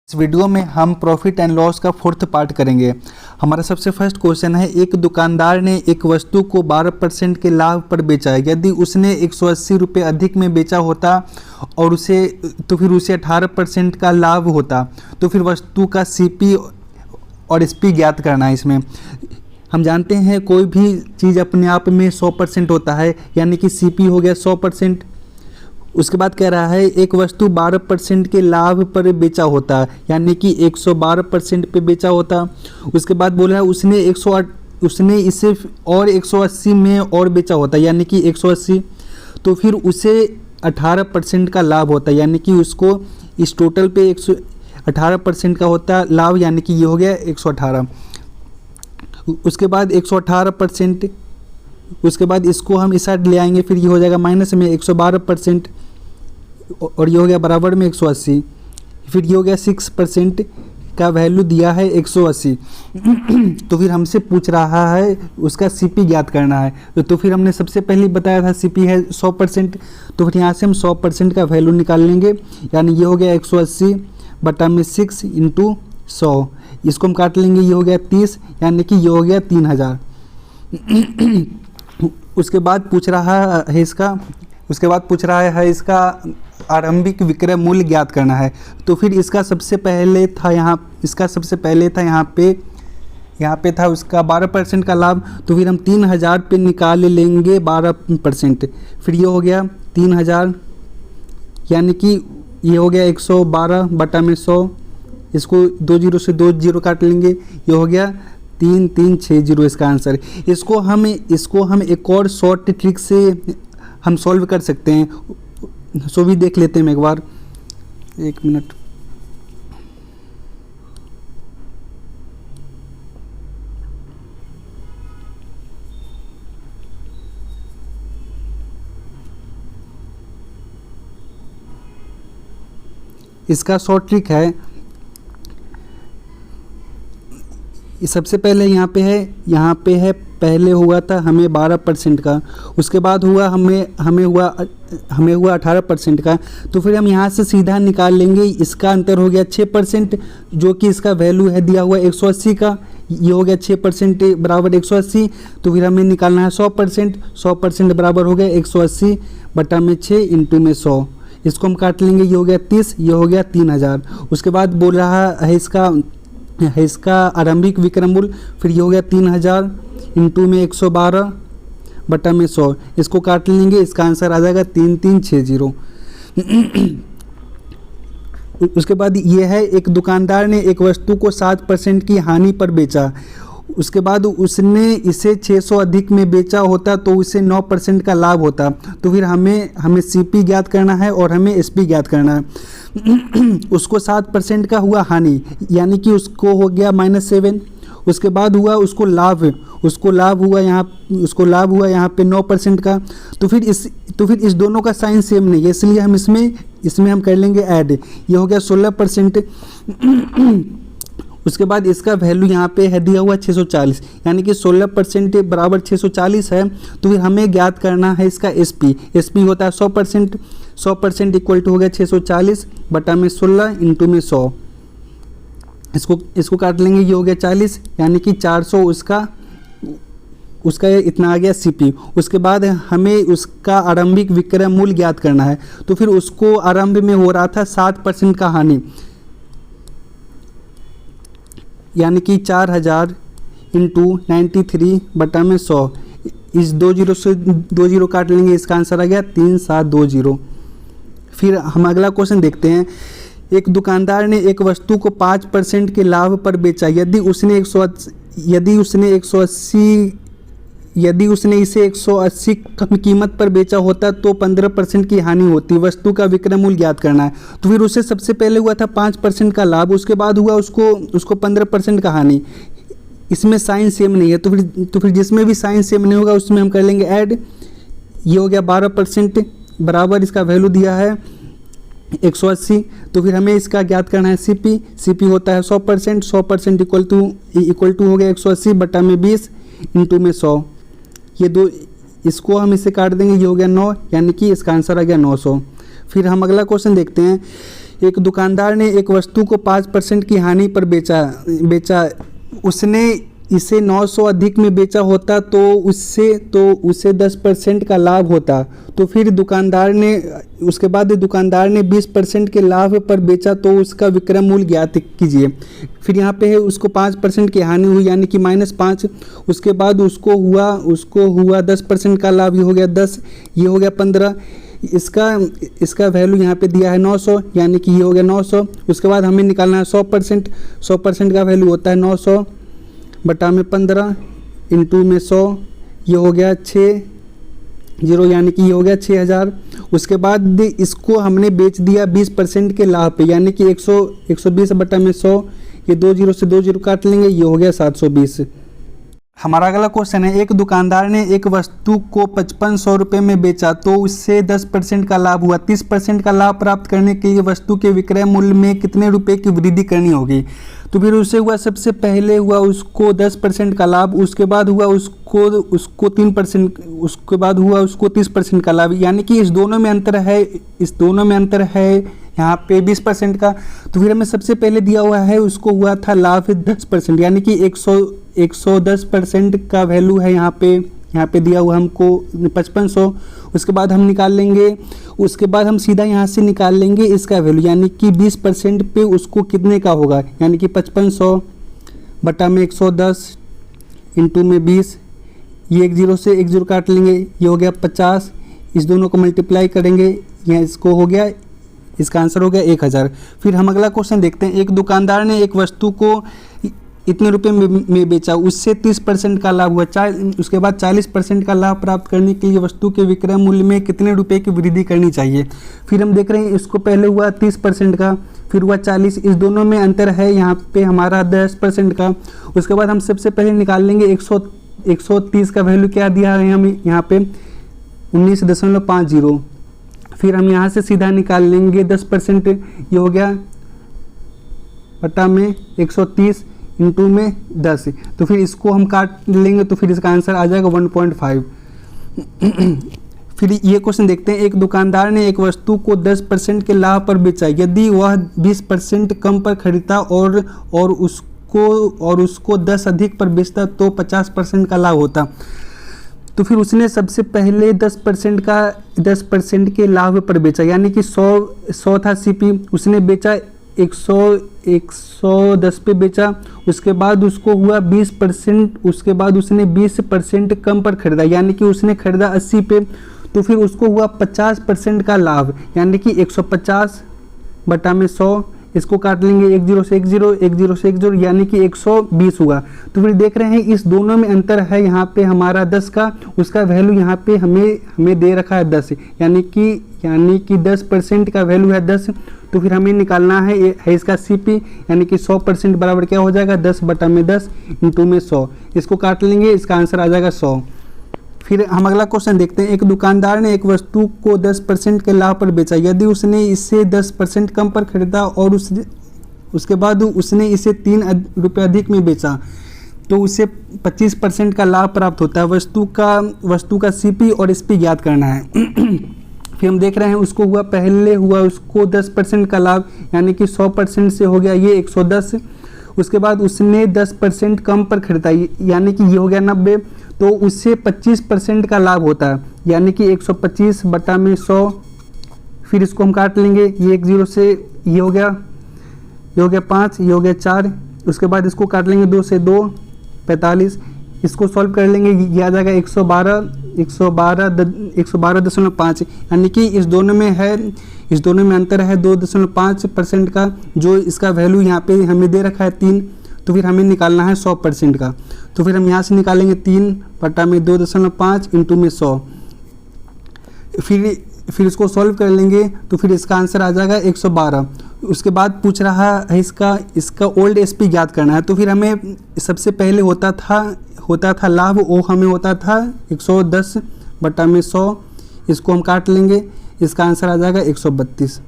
इस वीडियो में हम प्रॉफिट एंड लॉस का फोर्थ पार्ट करेंगे। हमारा सबसे फर्स्ट क्वेश्चन है, एक दुकानदार ने एक वस्तु को 12% के लाभ पर बेचा। यदि उसने 180 रुपये अधिक में बेचा होता और फिर उसे 18% का लाभ होता, तो फिर वस्तु का सीपी और एसपी ज्ञात करना है। इसमें हम जानते हैं कोई भी चीज़ अपने आप में 100% होता है, यानी कि सीपी हो गया 100%। उसके बाद कह रहा है एक वस्तु 12% के लाभ पर बेचा होता, यानी कि 112% पे बेचा होता। उसके बाद बोला है उसने इसे और 180 में और बेचा होता, यानी कि 180, तो फिर उसे 18% का लाभ होता, यानी कि उसको इस टोटल पे 118% का होता लाभ, यानी कि ये हो गया 118। उसके बाद 118%, उसके बाद इसको हम इस साइड ले आएंगे, फिर ये हो जाएगा माइनस में 112% और ये हो गया बराबर में 180। फिर ये हो गया 6% का वैल्यू दिया है 180। तो फिर हमसे पूछ रहा है उसका सीपी ज्ञात करना है। तो फिर हमने सबसे पहले बताया था सीपी है 100%, तो फिर यहाँ से हम 100% का वैल्यू निकाल लेंगे, यानी ये हो गया 180 बटा में 6 इंटू 100। इसको हम काट लेंगे, ये हो गया 30, यानी कि ये हो गया 3000। उसके बाद पूछ रहा है इसका आरंभिक विक्रय मूल्य ज्ञात करना है। तो फिर इसका सबसे पहले था यहाँ पे था उसका 12% का लाभ, तो फिर हम 3000 पे निकाल लेंगे 12%। फिर ये हो गया 3000, यानी कि ये हो गया 112 बटा में 100। इसको 20 से 20 काट लेंगे, ये हो गया 3360 इसका आंसर। इसको हम एक और शॉर्ट ट्रिक से हम सॉल्व कर सकते हैं, सो भी देख लेते हैं एक बार। एक मिनट, इसका शॉर्ट ट्रिक है, सबसे पहले यहाँ पे है पहले हुआ था हमें 12% का, उसके बाद हुआ हमें हुआ 18% का। तो फिर हम यहाँ से सीधा निकाल लेंगे, इसका अंतर हो गया 6%, जो कि इसका वैल्यू है दिया हुआ 180 का। ये हो गया 6% बराबर 180। तो फिर हमें निकालना है 100% बराबर हो गया 180 बटा में 6 इंटू में 100। इसको हम काट लेंगे, ये हो गया 30, ये हो गया 3000। उसके बाद बोल रहा है इसका आरंभिक विक्रय मूल्य, फिर ये हो गया 3000 इंटू में 112 बटा में 100। इसको काट लेंगे, इसका आंसर आ जाएगा 3360। उसके बाद ये है एक दुकानदार ने एक वस्तु को 7% की हानि पर बेचा। उसके बाद उसने इसे 600 अधिक में बेचा होता, तो उसे 9% का लाभ होता। तो फिर हमें सीपी ज्ञात करना है और हमें एसपी ज्ञात करना है। उसको 7% का हुआ हानि, यानी कि उसको हो गया -7। उसके बाद हुआ उसको लाभ हुआ यहाँ पे 9% का। तो फिर इस दोनों का साइन सेम नहीं है, इसलिए हम इसमें हम कर लेंगे ऐड। ये हो गया 16%। उसके बाद इसका वैल्यू यहाँ पे है दिया हुआ 640, यानी कि 16% बराबर 640 है। तो फिर हमें ज्ञात करना है इसका एसपी होता है 100% इक्वल टू हो गया 640 बटा में 16 इंटू में 100। इसको काट लेंगे, ये हो गया 40, यानी कि 400 उसका इतना आ गया सीपी। उसके बाद हमें उसका आरंभिक विक्रय मूल्य ज्ञात करना है। तो फिर उसको आरंभ में हो रहा था 7% का हानि, यानी कि 4000 इंटू 93 बटा में 100। इस 20 से 20 काट लेंगे, इसका आंसर आ गया 3720। फिर हम अगला क्वेश्चन देखते हैं। एक दुकानदार ने एक वस्तु को 5% के लाभ पर बेचा। यदि उसने इसे 180 कम कीमत पर बेचा होता, तो 15% की हानि होती। वस्तु का विक्रय मूल्य ज्ञात करना है। तो फिर उसे सबसे पहले हुआ था 5% का लाभ, उसके बाद हुआ उसको 15% का हानि। इसमें साइन सेम नहीं है, तो फिर जिसमें भी साइन सेम नहीं होगा उसमें हम कर लेंगे ऐड। ये हो गया 12% बराबर, इसका वैल्यू दिया है 180। तो फिर हमें इसका ज्ञात करना है सीपी होता है 100% इक्वल टू हो गया 180 बटा में 20 इंटू में 100। इसको हम इसे काट देंगे, ये हो गया 9, यानी कि इसका आंसर आ गया 900। फिर हम अगला क्वेश्चन देखते हैं। एक दुकानदार ने एक वस्तु को 5% की हानि पर बेचा उसने इसे 900 अधिक में बेचा होता तो उसे 10% का लाभ होता। तो फिर उसके बाद दुकानदार ने 20% के लाभ पर बेचा तो उसका विक्रय मूल्य ज्ञात कीजिए। फिर यहाँ पे है उसको 5% की हानि हुई यानी कि -5। उसके बाद उसको हुआ 10% का लाभ, ये हो गया 10, ये हो गया 15। इसका वैल्यू यहाँ पे दिया है 900 यानी कि ये हो गया 900। उसके बाद हमें निकालना है 100%। 100% का वैल्यू होता है 900 बटा में 15 इंटू में 100, ये हो गया 60 यानी कि ये हो गया 6000। उसके बाद इसको हमने बेच दिया 20% के लाभ पे यानी कि 120 बटा में 100, ये 2 0 से 2 0 काट लेंगे, ये हो गया 720। हमारा अगला क्वेश्चन है, एक दुकानदार ने एक वस्तु को 5500 रुपये में बेचा तो उससे 10% का लाभ हुआ। 30% का लाभ प्राप्त करने के लिए वस्तु के विक्रय मूल्य में कितने रुपए की वृद्धि करनी होगी। तो फिर उससे हुआ, सबसे पहले हुआ उसको 10% का लाभ, उसके बाद हुआ उसको 3%, उसके बाद हुआ उसको 30% का लाभ, यानी कि इस दोनों में अंतर है यहाँ पे 20% का। तो फिर हमें सबसे पहले दिया हुआ है उसको हुआ था लाभ 10% यानी कि 110% का वैल्यू है यहाँ पे दिया हुआ हमको 5500। उसके बाद हम निकाल लेंगे, उसके बाद हम सीधा यहाँ से निकाल लेंगे इसका वैल्यू यानी कि 20% पे उसको कितने का होगा यानी कि 5500 बटा में 110 इंटू में 20, ये 1 0 से 1 0 काट लेंगे, ये हो गया 50। इस दोनों को मल्टीप्लाई करेंगे, यहाँ इसको हो गया, इसका आंसर हो गया 1000। फिर हम अगला क्वेश्चन देखते हैं, एक दुकानदार ने एक वस्तु को इतने रुपए में बेचा, उससे 30% का लाभ हुआ। उसके बाद 40% का लाभ प्राप्त करने के लिए वस्तु के विक्रय मूल्य में कितने रुपए की वृद्धि करनी चाहिए। फिर हम देख रहे हैं इसको पहले हुआ 30% का, फिर हुआ 40, इस दोनों में अंतर है यहाँ पे हमारा 10% का। उसके बाद हम सबसे पहले निकाल लेंगे 130 का वैल्यू क्या दिया है हमें यहाँ पे 19.50। फिर हम यहाँ से सीधा निकाल लेंगे 10%, ये हो गया बटा में 130 इंटू में 10। तो फिर इसको हम काट लेंगे तो फिर इसका आंसर आ जाएगा 1.5। फिर ये क्वेश्चन देखते हैं, एक दुकानदार ने एक वस्तु को 10% के लाभ पर बेचा, यदि वह 20% कम पर खरीदता और उसको 10 अधिक पर बेचता तो 50% का लाभ होता। तो फिर उसने सबसे पहले 10% के लाभ पर बेचा यानी कि 100 था सीपी, उसने बेचा 110 पे बेचा। उसके बाद उसको हुआ 20%, उसके बाद उसने 20% कम पर खरीदा यानी कि उसने खरीदा 80 पे, तो फिर उसको हुआ 50% का लाभ यानी कि 150 बटा में 100, इसको काट लेंगे 1 0 से 1 0, 1 0 से 1 0 यानी कि 120 हुआ। तो फिर देख रहे हैं इस दोनों में अंतर है यहाँ पे हमारा 10 का, उसका वैल्यू यहाँ पे हमें दे रखा है 10 यानी कि 10% का वैल्यू है 10। तो फिर हमें निकालना है इसका सीपी यानी कि 100% बराबर क्या हो जाएगा 10 बटा में 10 इंटू में 100, इसको काट लेंगे, इसका आंसर आ जाएगा 100। फिर हम अगला क्वेश्चन देखते हैं, एक दुकानदार ने एक वस्तु को 10% के लाभ पर बेचा, यदि उसने इसे 10% कम पर खरीदा और उसके बाद उसने इसे 3 रुपये अधिक में बेचा तो उसे 25% का लाभ प्राप्त होता है। वस्तु का सीपी और एसपी ज्ञात करना है। फिर हम देख रहे हैं उसको पहले हुआ उसको 10% का लाभ यानी कि 100% से हो गया ये 110। उसके बाद उसने 10% कम पर खरीदा यानी कि ये हो गया 90, तो उससे 25% का लाभ होता है यानी कि 125 बटा में 100। फिर इसको हम काट लेंगे, ये 1 0 से ये हो गया 5, ये हो गया 4। उसके बाद इसको काट लेंगे 2 से 2 45, इसको सॉल्व कर लेंगे, ये आ जाएगा 112.5 यानी कि इस दोनों में अंतर है 2.5% का, जो इसका वैल्यू यहाँ पे हमें दे रखा है 3। तो फिर हमें निकालना है 100% का। तो फिर हम यहाँ से निकालेंगे 3 बटा में 2.5 इंटू में 100। फिर इसको सॉल्व कर लेंगे तो फिर इसका आंसर आ जाएगा 112। उसके बाद पूछ रहा है इसका ओल्ड एसपी ज्ञात करना है। तो फिर हमें सबसे पहले होता था लाभ, वो हमें होता था 110 बटा में 100, इसको हम काट लेंगे, इसका आंसर आ जाएगा 132।